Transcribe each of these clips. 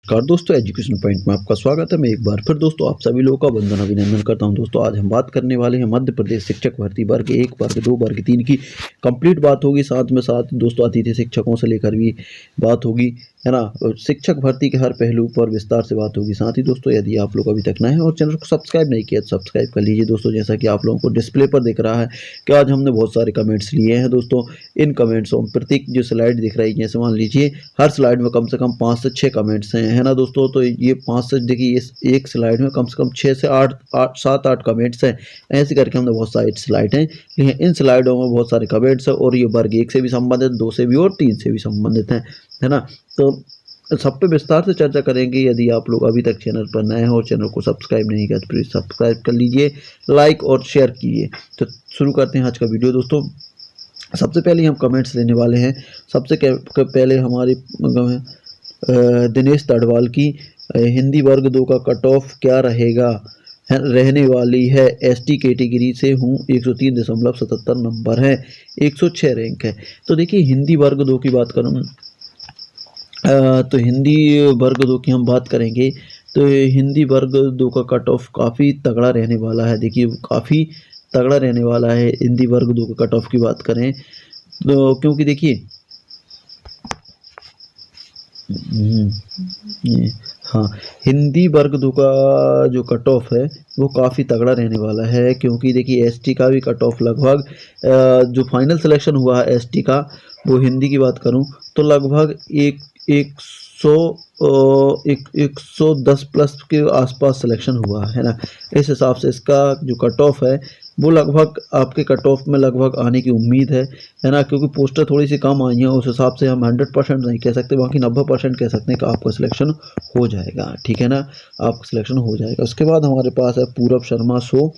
नमस्कार दोस्तों, education point में आपका स्वागत है। मैं एक बार फिर दोस्तों आप सभी लोगों का वंदन अभिनंदन करता हूं। दोस्तों आज हम बात करने वाले हैं मध्य प्रदेश शिक्षक भर्ती वर्ग 1, वर्ग 2, वर्ग 3 की कंप्लीट बात होगी। साथ में साथ दोस्तों अतिथि शिक्षकों से लेकर भी बात होगी, है ना। शिक्षक भर्ती के हर पहलू पर विस्तार से बात होगी। साथ ही दोस्तों यदि आप लोग अभी तक नए हैं और चैनल को सब्सक्राइब नहीं किया तो सब्सक्राइब कर लीजिए दोस्तों। जैसा कि आप लोगों को डिस्प्ले पर दिख रहा है कि आज हमने बहुत सारे कमेंट्स लिए हैं दोस्तों। इन कमेंट्सों में प्रत्येक जो स्लाइड दिख रही है, जैसे मान लीजिए हर स्लाइड में कम से कम 5 से 6 कमेंट्स हैं, है ना दोस्तों। तो ये 5 से देखिए इस एक स्लाइड में कम से कम 6 से 7-8 कमेंट्स हैं। ऐसे करके हमने बहुत सारी स्लाइड हैं, लेकिन इन स्लाइडों में बहुत सारे कमेंट्स हैं और ये वर्ग 1 से भी संबंधित, 2 से भी और 3 से भी संबंधित हैं, है ना। तो सब पे विस्तार से चर्चा करेंगे। यदि आप लोग अभी तक चैनल पर नए हैं और चैनल को सब्सक्राइब नहीं किया तो प्लीज़ सब्सक्राइब कर लीजिए, लाइक और शेयर कीजिए। तो शुरू करते हैं आज का वीडियो दोस्तों। सबसे पहले हम कमेंट्स लेने वाले हैं। सबसे पहले हमारे दिनेश तड़वाल की हिंदी वर्ग 2 का कट ऑफ क्या रहने वाली है। एसटी कैटेगरी से हूँ, 103.77 नंबर है, 106 रैंक है। तो देखिए हिंदी वर्ग 2 की बात करूँ तो हिंदी वर्ग 2 की हम बात करेंगे तो हिंदी वर्ग 2 का कट ऑफ काफ़ी तगड़ा रहने वाला है। देखिए काफ़ी तगड़ा रहने वाला है हिंदी वर्ग 2 का कट ऑफ की बात करें तो, क्योंकि देखिए हाँ, हिंदी वर्ग 2 का जो कट ऑफ है वो काफ़ी तगड़ा रहने वाला है। क्योंकि देखिए एसटी का भी कट ऑफ लगभग जो फाइनल सिलेक्शन हुआ है एसटी का, वो हिंदी की बात करूं तो लगभग 110 प्लस के आसपास सिलेक्शन हुआ है ना। इस हिसाब से इसका जो कट ऑफ है वो लगभग आपके कट ऑफ में लगभग आने की उम्मीद है ना। क्योंकि पोस्टर थोड़ी सी कम आई हैं, उस हिसाब से हम 100% नहीं कह सकते, बाकी 90% कह सकते हैं कि आपका सिलेक्शन हो जाएगा, ठीक है ना, आपका सिलेक्शन हो जाएगा। उसके बाद हमारे पास है पूरब शर्मा सो।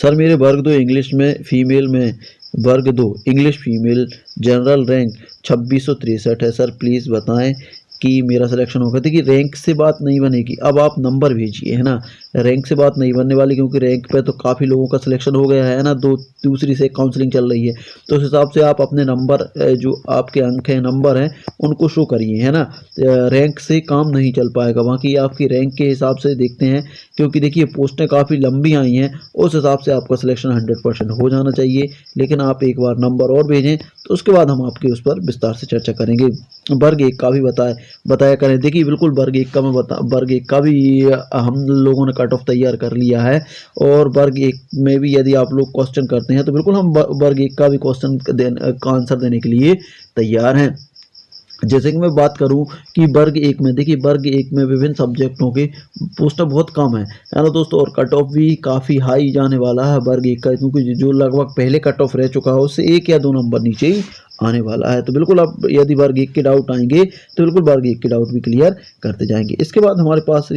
सर मेरे वर्ग 2 इंग्लिश में फीमेल में वर्ग 2 इंग्लिश फीमेल जनरल रैंक 2663 है। सर प्लीज़ बताएं कि मेरा सिलेक्शन होगा। देखिए रैंक से बात नहीं बनेगी, अब आप नंबर भेजिए, है ना। रैंक से बात नहीं बनने वाली, क्योंकि रैंक पे तो काफ़ी लोगों का सिलेक्शन हो गया है ना। दूसरी से काउंसलिंग चल रही है, तो उस हिसाब से आप अपने नंबर जो आपके अंक हैं, नंबर हैं, उनको शो करिए, है ना। रैंक से काम नहीं चल पाएगा, बाकी आपकी रैंक के हिसाब से देखते हैं। क्योंकि देखिए पोस्टें काफ़ी लंबी आई हैं, उस हिसाब से आपका सिलेक्शन 100% हो जाना चाहिए। लेकिन आप एक बार नंबर और भेजें तो उसके बाद हम आपके उस पर विस्तार से चर्चा करेंगे। वर्ग 1 का भी बताया करें। देखिए बिल्कुल वर्ग 1 का वर्ग 1 का भी हम लोगों ने कट ऑफ तैयार कर लिया है। और वर्ग 1 में भी यदि आप लोग क्वेश्चन करते हैं तो बिल्कुल हम वर्ग 1 का भी क्वेश्चन का आंसर देने के लिए तैयार हैं। जैसे कि मैं बात करूं कि वर्ग 1 में, देखिए वर्ग 1 में विभिन्न सब्जेक्टों के पोस्टर बहुत कम है ना दोस्तों। और कट ऑफ भी काफ़ी हाई जाने वाला है वर्ग 1 का, क्योंकि जो लगभग पहले कट ऑफ रह चुका है उससे 1 या 2 नंबर नीचे ही आने वाला है। तो बिल्कुल अब यदि वर्ग 1 के डाउट आएंगे तो बिल्कुल वर्ग 1 के डाउट भी क्लियर करते जाएंगे। इसके बाद हमारे पास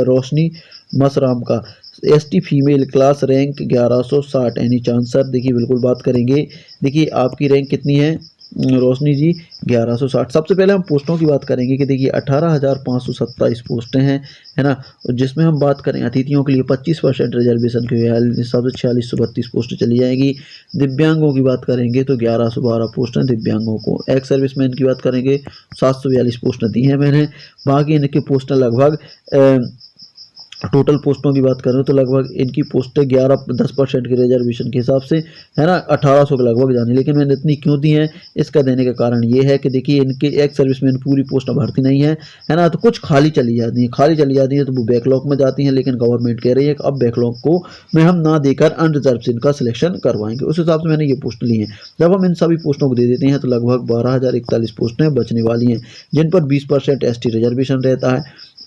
रोशनी मसराम का ST female class rank 1160 any chance. Sir देखिए बिल्कुल बात करेंगे। देखिए आपकी रैंक कितनी है रोशनी जी? 1160। सबसे पहले हम पोस्टों की बात करेंगे कि देखिए 18,527 पोस्टें हैं, है ना। और जिसमें हम बात करें अतिथियों के लिए 25% रिजर्वेशन के हिसाब से 4632 पोस्टें चली जाएंगी। दिव्यांगों की बात करेंगे तो 1112 पोस्टें दिव्यांगों को। एक्स सर्विसमैन की बात करेंगे 742 पोस्टें दी हैं मैंने। बाकी इनकी पोस्टें लगभग टोटल पोस्टों की बात करें तो लगभग इनकी पोस्टें 10% के रिजर्वेशन के हिसाब से, है ना, 1800 के लगभग जानी। लेकिन मैंने इतनी क्यों दी हैं, इसका देने का कारण ये है कि देखिए इनके एक्स सर्विसमैन पूरी पोस्टें भरती नहीं है ना। तो कुछ खाली चली जाती हैं तो वो बैकलॉग में जाती हैं। लेकिन गवर्नमेंट कह रही है कि अब बैकलॉग को में हम ना देकर अनरिजर्व से इनका सिलेक्शन करवाएंगे। उस हिसाब से मैंने ये पोस्ट ली हैं। जब हम इन सभी पोस्टों को दे देते हैं तो लगभग 12,041 पोस्टें बचने वाली हैं, जिन पर 20% ST रिजर्वेशन रहता है।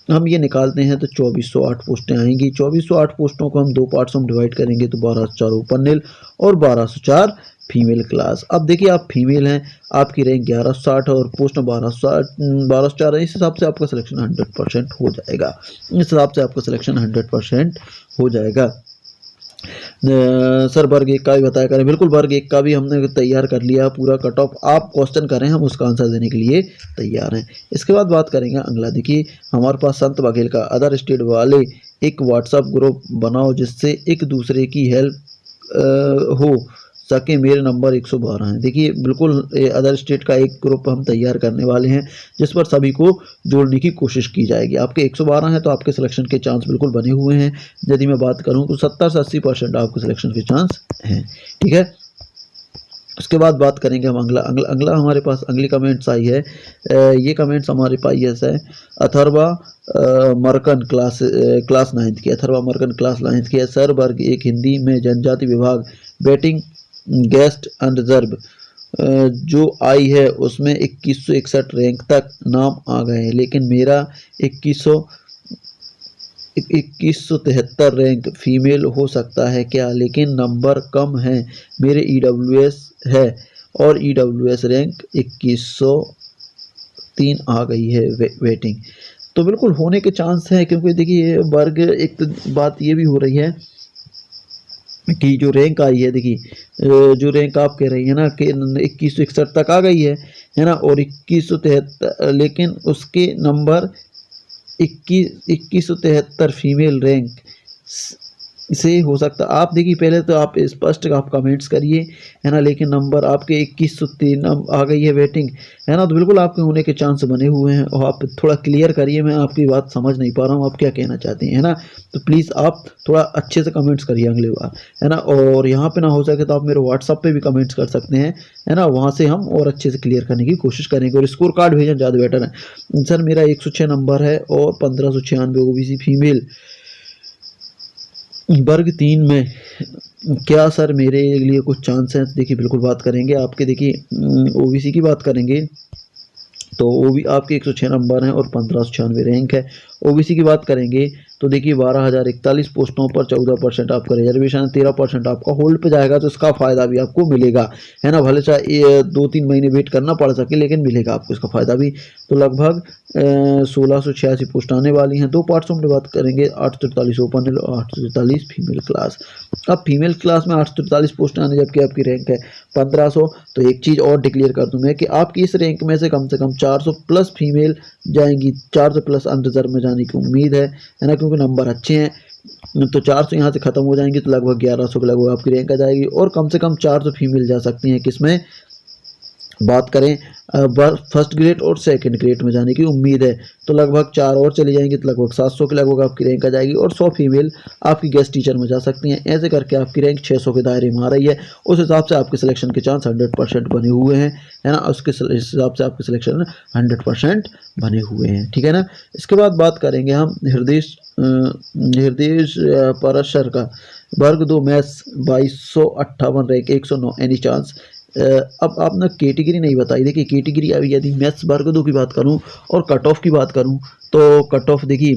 हम ये निकालते हैं तो 2408 पोस्टें आएंगी। 2408 पोस्टों को हम 2 पार्ट्स में डिवाइड करेंगे तो 1204 ओपन नील और 1204 फीमेल क्लास। अब देखिए आप फीमेल हैं, आपकी रैंक 1160 और पोस्ट 1204 है। इस हिसाब से आपका सिलेक्शन 100% हो जाएगा। सर वर्ग 1 का भी बताया करें। बिल्कुल वर्ग 1 का भी हमने तैयार कर लिया पूरा कट ऑफ। आप क्वेश्चन करें, हम उसका आंसर देने के लिए तैयार हैं। इसके बाद बात करेंगे अगला। देखिए हमारे पास संत बघेल का अदर स्टेट वाले एक व्हाट्सएप ग्रुप बनाओ जिससे एक दूसरे की हेल्प हो सके मेरे नंबर 112 हैं। देखिए बिल्कुल अदर स्टेट का एक ग्रुप हम तैयार करने वाले हैं जिस पर सभी को जोड़ने की कोशिश की जाएगी। आपके 112 हैं तो आपके सिलेक्शन के चांस बिल्कुल बने हुए हैं। यदि मैं बात करूं तो 70 से 80% आपके सिलेक्शन के चांस हैं। ठीक है, उसके बाद बात करेंगे हम अगला हमारे पास अगली कमेंट्स आई है। ये कमेंट्स हमारे पास है अथर्वा मरकन क्लास 9th की। अथर्वा मरकन क्लास 9th की है। सर वर्ग एक हिंदी में जनजाति विभाग बैटिंग गेस्ट अनरिजर्व जो आई है उसमें 2161 रैंक तक नाम आ गए हैं, लेकिन मेरा 2173 रैंक फीमेल हो सकता है क्या? लेकिन नंबर कम है, मेरे EWS है और EWS रैंक 2103 आ गई है वेटिंग। तो बिल्कुल होने के चांस हैं, क्योंकि देखिए वर्ग एक तो बात ये भी हो रही है कि जो रैंक आई है, देखिए जो रैंक आप कह रही है ना कि 2161 तक आ गई है ना, और 2173, लेकिन उसके नंबर 2173 फीमेल रैंक से हो सकता। आप देखिए पहले तो आप स्पष्ट आप कमेंट्स करिए, है ना, लेकिन नंबर आपके 2103 आ गई है वेटिंग, है ना, तो बिल्कुल आपके होने के चांस बने हुए हैं। और आप थोड़ा क्लियर करिए, मैं आपकी बात समझ नहीं पा रहा हूँ आप क्या कहना चाहती हैं, है ना, तो प्लीज़ आप थोड़ा अच्छे से कमेंट्स करिए अगली बार, है ना। और यहाँ पे ना हो सके तो आप मेरे व्हाट्सअप पे भी कमेंट्स कर सकते हैं, है ना, वहाँ से हम और अच्छे से क्लियर करने की कोशिश करेंगे। और स्कोर कार्ड भेजना ज़्यादा बेटर है। सर मेरा 106 नंबर है और 1596 OBC फीमेल वर्ग 3 में, क्या सर मेरे लिए कुछ चांस हैं? देखिए बिल्कुल बात करेंगे आपके, देखिए OBC की बात करेंगे तो वो भी आपके 106 नंबर हैं और 1596 रैंक है। OBC की बात करेंगे तो देखिए 12,041 पोस्टों पर 14% आपका रिजर्वेशन है, 13% आपका होल्ड पे जाएगा, तो इसका फ़ायदा भी आपको मिलेगा, है ना। भले चाहे 2-3 महीने वेट करना पड़ सके, लेकिन मिलेगा आपको इसका फ़ायदा भी। तो लगभग 1686 पोस्ट आने वाली हैं। 2 पार्ट्सों में बात करेंगे, 843 ओपन है और 843 फीमेल क्लास। अब फीमेल क्लास में 843 पोस्ट आने, जबकि आपकी रैंक है 1500। तो एक चीज़ और डिक्लेयर कर दूँ मैं कि आपकी इस रैंक में से कम 400 प्लस फीमेल जाएंगी, 400 प्लस अनरिजर्व में जाने की उम्मीद है ना, क्योंकि नंबर अच्छे हैं। तो 400 यहाँ से ख़त्म हो जाएंगी तो लगभग 1100 के लगभग आपकी रैंक आ जाएगी, और कम से कम 400 फीमेल जा सकती हैं। किसमें बात करें? फर्स्ट ग्रेड और सेकंड ग्रेड में जाने की उम्मीद है। तो लगभग 4 और चली जाएंगी तो लगभग 700 के लगभग आपकी रैंक आ जाएगी, और 100 फीमेल आपकी गेस्ट टीचर में जा सकती हैं। ऐसे करके आपकी रैंक 600 के दायरे में आ रही है। उस हिसाब से आपके सिलेक्शन के चांस 100% बने हुए हैं, है ना। उसके हिसाब से आपके सिलेक्शन 100% बने हुए हैं, ठीक है ना। इसके बाद बात करेंगे हम हृदय परशर का वर्ग 2 मैथ्स 2258 रैंक 109 एनी चांस। अब आप ना कैटेगरी नहीं बताई। देखिए कैटेगरी अभी यदि मैथ्स वर्ग 2 की बात करूं और कट ऑफ की बात करूं तो कट ऑफ देखिए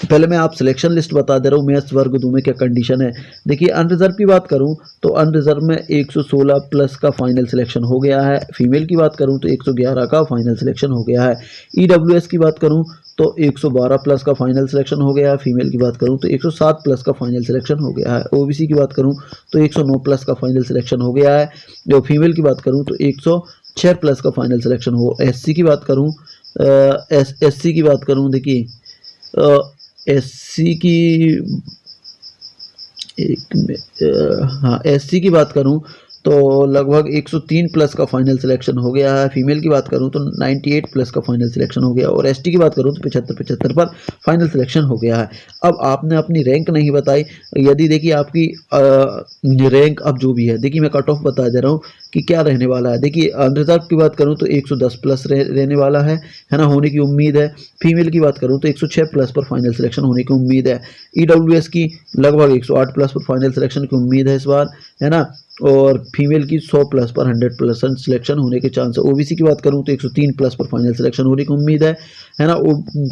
पहले मैं आप सिलेक्शन लिस्ट बता दे रहा हूँ मैथ्स वर्ग 2 में क्या कंडीशन है। देखिए अनरिजर्व की बात करूँ तो अनरिजर्व में 116 प्लस का फाइनल सिलेक्शन हो गया है। फीमेल की बात करूँ तो 111 का फाइनल सिलेक्शन हो गया है। EWS की बात करूँ तो 112 प्लस का फाइनल सिलेक्शन हो गया है। फीमेल की बात करूँ तो 107 प्लस का फाइनल सिलेक्शन हो गया है। OBC की बात करूँ तो 109 प्लस का फाइनल सिलेक्शन हो गया है। जो फीमेल की बात करूँ तो 106 प्लस का फाइनल सिलेक्शन हो। SC की बात करूँ SC की बात करूँ देखिए SC की हाँ SC की बात करूं तो लगभग 103 प्लस का फाइनल सिलेक्शन हो गया है। फीमेल की बात करूं तो 98 प्लस का फाइनल सिलेक्शन हो गया, और ST की बात करूं तो 75 पर फाइनल सिलेक्शन हो गया है। अब आपने अपनी रैंक नहीं बताई। यदि देखिए आपकी रैंक अब जो भी है, देखिए मैं कट ऑफ बता दे रहा हूँ कि क्या रहने वाला है। देखिए अनरिजर्व की बात करूँ तो 110 प्लस रहने वाला है ना, होने की उम्मीद है। फीमेल की बात करूँ तो 106 प्लस पर फाइनल सिलेक्शन होने की उम्मीद है। EWS की लगभग 108 प्लस पर फाइनल सिलेक्शन की उम्मीद है इस बार, है ना। और फीमेल की 100 प्लस पर 100% सिलेक्शन होने के चांस है। OBC की बात करूं तो 103 प्लस पर फाइनल सिलेक्शन होने की उम्मीद है ना।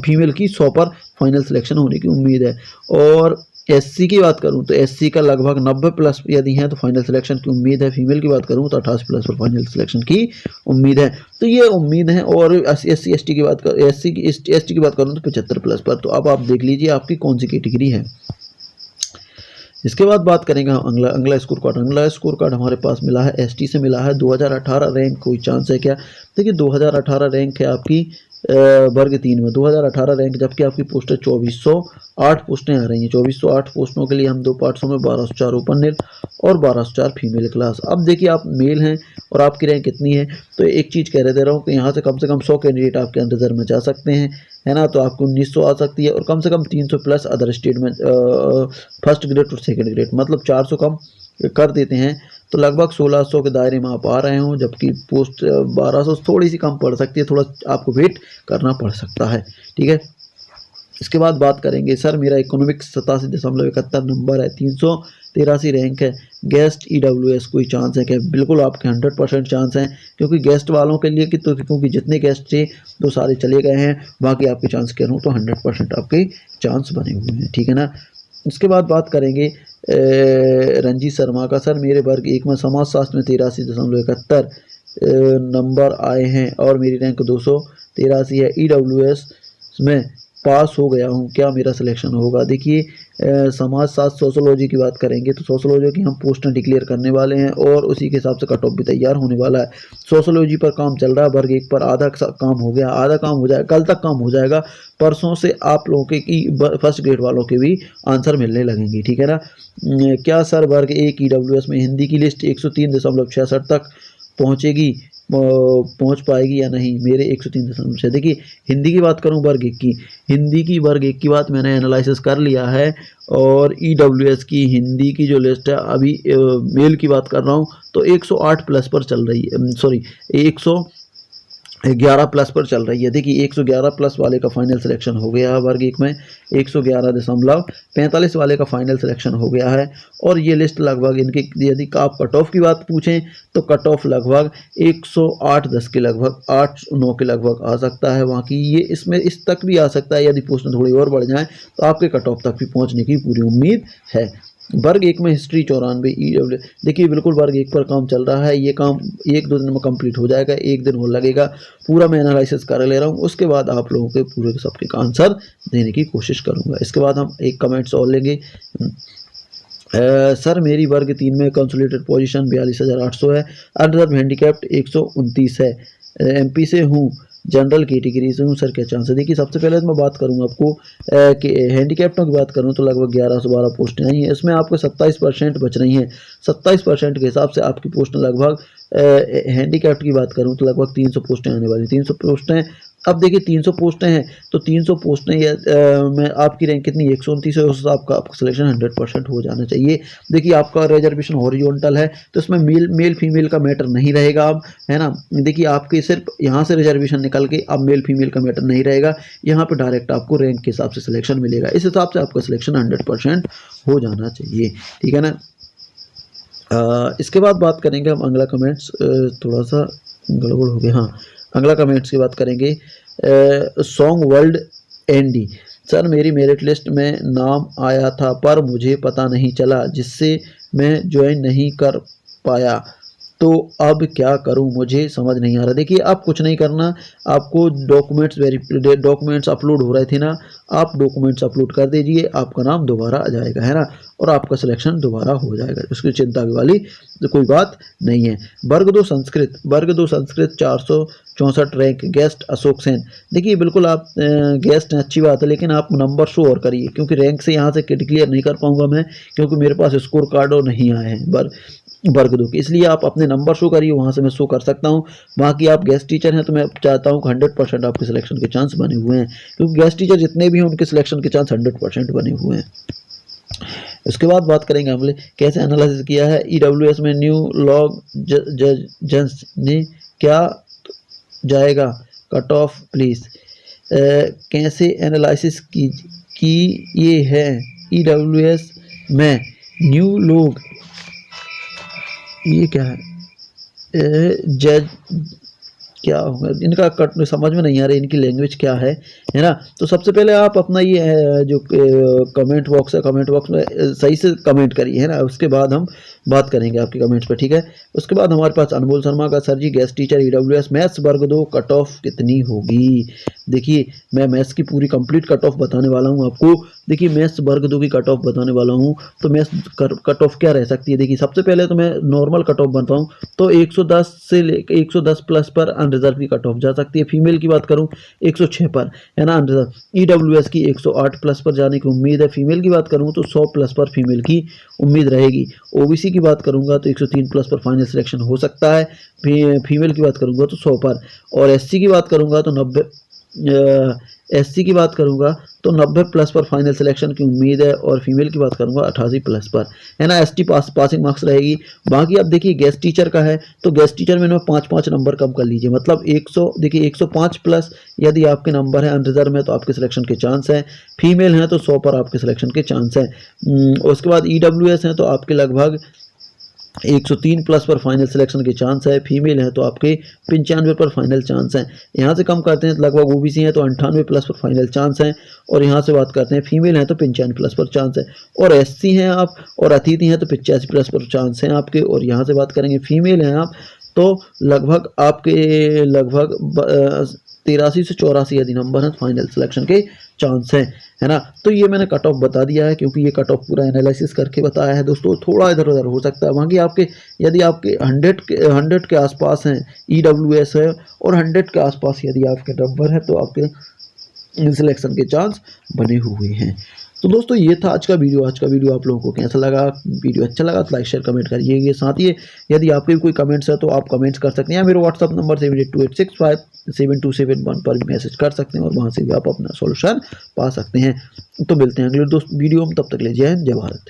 फीमेल की 100 पर फाइनल सिलेक्शन होने की उम्मीद है। और SC की बात करूं तो SC का लगभग 90 प्लस यदि है तो फाइनल सिलेक्शन की उम्मीद है। फीमेल की बात करूं तो 88 प्लस पर फाइनल सिलेक्शन की उम्मीद है। तो ये उम्मीद है। और SC ST की बात कर ST की बात करूं तो 75 प्लस पर। तो अब आप देख लीजिए आपकी कौन सी कैटेगरी है। इसके बाद बात करेंगे हम अगला स्कोर कार्ड। अगला स्कोर कार्ड हमारे पास मिला है ST से मिला है 2018 रैंक। कोई चांस है क्या? देखिए 2018 रैंक है आपकी वर्ग 3 में 2018 रैंक, जबकि आपकी पोस्टें 2408 पोस्टें आ रही हैं। 2408 पोस्टों के लिए हम दो पार्ट्सों में 1204 ओपन नील और 1204 फीमेल क्लास। अब देखिए आप मेल हैं और आपकी रैंक कितनी है, तो एक चीज़ कह रहे दे रहा हूँ कि यहाँ से कम 100 कैंडिडेट आपके रिजर्व में जा सकते हैं, है ना। तो आपको 1900 आ सकती है और कम से कम 300 प्लस अदर स्टेट में फर्स्ट ग्रेड और सेकंड ग्रेड, मतलब 400 कम कर देते हैं तो लगभग 1600 के दायरे में आप आ रहे हो, जबकि पोस्ट 1200 थोड़ी सी कम पड़ सकती है, थोड़ा आपको वेट करना पड़ सकता है, ठीक है। इसके बाद बात करेंगे सर मेरा इकोनॉमिक्स 87.71 नंबर है, 383 रैंक है, गेस्ट EWS कोई चांस है क्या? बिल्कुल आपके 100% चांस हैं, क्योंकि गेस्ट वालों के लिए कि तो क्योंकि जितने गेस्ट थे तो सारे चले गए हैं, बाकी आपके चांस कह रहा हूँ तो 100% आपके चांस बने हुए हैं, ठीक है ना। इसके बाद बात करेंगे रंजीत शर्मा का, सर मेरे वर्ग 1 में समाजशास्त्र में 83.71 नंबर आए हैं और मेरी रैंक 283 है, EWS में पास हो गया हूँ, क्या मेरा सिलेक्शन होगा? देखिए समाजशास्त्र सोशोलॉजी की बात करेंगे तो सोशोलॉजी की हम पोस्टें डिक्लेयर करने वाले हैं और उसी के हिसाब से कट ऑफ भी तैयार होने वाला है। सोशोलॉजी पर काम चल रहा है, वर्ग 1 पर आधा काम हो गया, आधा काम हो जाएगा, कल तक काम हो जाएगा, परसों से आप लोगों के की फर्स्ट ग्रेड वालों के भी आंसर मिलने लगेंगे, ठीक है ना। क्या सर वर्ग 1 EWS में हिंदी की लिस्ट 103.66 तक पहुँचेगी, पहुंच पाएगी या नहीं? मेरे 103 देखिए हिंदी की बात करूं वर्ग 1 की, हिंदी की वर्ग 1 की बात मैंने एनालिसिस कर लिया है और EWS की हिंदी की जो लिस्ट है अभी मेल की बात कर रहा हूं तो 108 प्लस पर चल रही है, सॉरी 111 प्लस पर चल रही है। देखिए 111 प्लस वाले का फाइनल सिलेक्शन हो गया है वर्ग 1 में, 111.45 वाले का फाइनल सिलेक्शन हो गया है और ये लिस्ट लगभग इनकी यदि आप कट ऑफ की बात पूछें तो कट ऑफ लगभग 108-10 के लगभग 8-9 के लगभग आ सकता है, वहाँ की ये इसमें इस तक भी आ सकता है, यदि पोस्ट थोड़ी और बढ़ जाए तो आपके कट ऑफ तक भी पहुँचने की पूरी उम्मीद है। वर्ग 1 में हिस्ट्री 94 EW, देखिए बिल्कुल वर्ग 1 पर काम चल रहा है, ये काम 1-2 दिन में कंप्लीट हो जाएगा, 1 दिन और लगेगा, पूरा मैं एनालिसिस कर ले रहा हूँ, उसके बाद आप लोगों के पूरे सबके आंसर देने की कोशिश करूँगा। इसके बाद हम एक कमेंट्स और लेंगे। सर मेरी वर्ग 3 में कंसोलिडेटेड पोजीशन 42,800 है, अनरिजर्व हैंडीकैप्ड 129 है, MP से हूँ, जनरल कैटेगरी से हूँ, सर क्या चांस है? देखिए सबसे पहले तो मैं बात करूँगा आपको कि हैंडीकैप्टों की बात करूँ तो लगभग 1112 पोस्टें आई हैं, इसमें आपको 27% बच रही हैं, 27% के हिसाब से आपकी पोस्टें लगभग हैंडीकैप्ट की बात करूँ तो लगभग 300 पोस्टें आने वाली, 300 पोस्टें। अब देखिए 300 पोस्टें हैं तो 300 पोस्टें में आपकी रैंक कितनी 129 है, उस हिसाब का आपका सिलेक्शन 100% हो जाना चाहिए। देखिए आपका रिजर्वेशन हॉरिजॉन्टल है तो इसमें मेल फीमेल का मैटर नहीं रहेगा, अब है ना। देखिए आपके सिर्फ यहाँ से रिजर्वेशन निकल के अब मेल फीमेल का मैटर नहीं रहेगा, यहाँ पे डायरेक्ट आपको रैंक के हिसाब से सिलेक्शन मिलेगा, इस हिसाब से आपका सिलेक्शन 100% हो जाना चाहिए, ठीक है ना। इसके बाद बात करेंगे हम अगला कमेंट्स, थोड़ा सा गड़बड़ हो गया, हाँ अगला कमेंट्स की बात करेंगे। सॉन्ग वर्ल्ड एनडी, सर मेरी मेरिट लिस्ट में नाम आया था पर मुझे पता नहीं चला जिससे मैं ज्वाइन नहीं कर पाया, तो अब क्या करूं मुझे समझ नहीं आ रहा। देखिए आप कुछ नहीं करना, आपको डॉक्यूमेंट्स अपलोड हो रहे थे ना, आप डॉक्यूमेंट्स अपलोड कर दीजिए, आपका नाम दोबारा आ जाएगा, है ना, और आपका सिलेक्शन दोबारा हो जाएगा, उसकी चिंता वाली तो कोई बात नहीं है। वर्ग 2 संस्कृत, वर्ग 2 संस्कृत 464 रैंक, गेस्ट अशोक सेन। देखिए बिल्कुल आप गेस्ट हैं, अच्छी बात है, लेकिन आप नंबर शो और करिए, क्योंकि रैंक से यहाँ से डिक्लेयर नहीं कर पाऊंगा मैं, क्योंकि मेरे पास स्कोर कार्ड और नहीं आए हैं वर्ग 2 के, इसलिए आप अपने नंबर शो करिए, वहाँ से मैं शो कर सकता हूँ। बाकी आप गेस्ट टीचर हैं तो मैं चाहता हूँ 100% आपके सिलेक्शन के चांस बने हुए हैं, क्योंकि गेस्ट टीचर जितने भी हैं उनके सिलेक्शन के चांस 100% बने हुए हैं। इसके बाद बात करेंगे हमने कैसे एनालिसिस किया है। EWS में न्यू लॉग जज ने क्या जाएगा कट ऑफ प्लीज, कैसे एनालिसिस की ये है। EWS में न्यू लोग, ये क्या है, जज क्या होगा इनका कट समझ में नहीं आ रहा, इनकी लैंग्वेज क्या है ना। तो सबसे पहले आप अपना ये जो कमेंट बॉक्स है, कमेंट बॉक्स में सही से कमेंट करिए, है ना, उसके बाद हम बात करेंगे आपके कमेंट्स पे, ठीक है। उसके बाद हमारे पास अनमोल शर्मा का, सर जी गेस्ट टीचर EWS मैथ्स वर्ग 2 कट ऑफ कितनी होगी। देखिए मैं मैथ्स की पूरी कंप्लीट कट ऑफ बताने वाला हूँ आपको। देखिए मैथ्स वर्ग 2 की कट ऑफ बताने वाला हूँ, तो मैथ्स कट ऑफ क्या रह सकती है। देखिए सबसे पहले तो मैं नॉर्मल कट ऑफ बताऊँ तो 110 से लेकर 110 प्लस पर अनरिजर्व की कट ऑफ जा सकती है। फीमेल की बात करूँ 106 पर, है ना, अनरिजर्व। ईडब्ल्यूएस की 108 प्लस पर जाने की उम्मीद है। फीमेल की बात करूँ तो 100 प्लस पर फीमेल की उम्मीद रहेगी। ओबीसी की बात करूँगा तो 103 प्लस पर फाइनल सिलेक्शन हो सकता है। फीमेल की बात करूँगा तो 100 पर, और एससी की बात करूँगा तो 90 एससी की बात करूँगा तो 90 प्लस पर फाइनल सिलेक्शन की उम्मीद है, और फीमेल की बात करूँगा 88 प्लस पर, है ना। एसटी पासिंग मार्क्स रहेगी। बाकी अब देखिए गेस्ट टीचर का है तो गेस्ट टीचर में 5-5 नंबर कम कर लीजिए, मतलब 100, देखिए 105 प्लस यदि आपके नंबर है अनरिजर्व में तो आपके सिलेक्शन के चांस हैं। फीमेल हैं तो 100 पर आपके सिलेक्शन के चांस हैं। उसके बाद ईडब्ल्यूएस हैं तो आपके लगभग 103 प्लस पर फाइनल सिलेक्शन के चांस है। फीमेल है तो आपके 95 पर फाइनल चांस हैं। यहाँ से कम करते हैं तो लगभग ओबीसी हैं तो 98 प्लस पर फाइनल चांस हैं, और यहाँ से बात करते हैं फीमेल हैं तो 95 प्लस पर चांस है, और एससी हैं आप और अतिथि हैं तो 85 प्लस पर चांस हैं आपके, और यहाँ से बात करेंगे फीमेल हैं आप तो लगभग आपके 83 से 84 यदि नंबर हैं फाइनल सिलेक्शन के चांस हैं, है ना। तो ये मैंने कट ऑफ बता दिया है, क्योंकि ये कट ऑफ पूरा एनालिसिस करके बताया है दोस्तों। थोड़ा इधर उधर हो सकता है, बाकी आपके यदि आपके 100 के आसपास हैं ईडब्ल्यूएस है, और 100 के आसपास यदि आपके नंबर है तो आपके सिलेक्शन के चांस बने हुए हैं। तो दोस्तों ये था आज का वीडियो। आज का वीडियो आप लोगों को कैसा लगा? वीडियो अच्छा लगा तो लाइक शेयर कमेंट करिए। साथ ही यदि आपके भी कोई कमेंट्स है तो आप कमेंट्स कर सकते हैं, या मेरे व्हाट्सअप नंबर 7828657271 पर भी मैसेज कर सकते हैं, और वहाँ से भी आप अपना सॉल्यूशन पा सकते हैं। तो मिलते हैं अगले दोस्त वीडियो में, तब तक के लिए जय हिंद, जय भारत।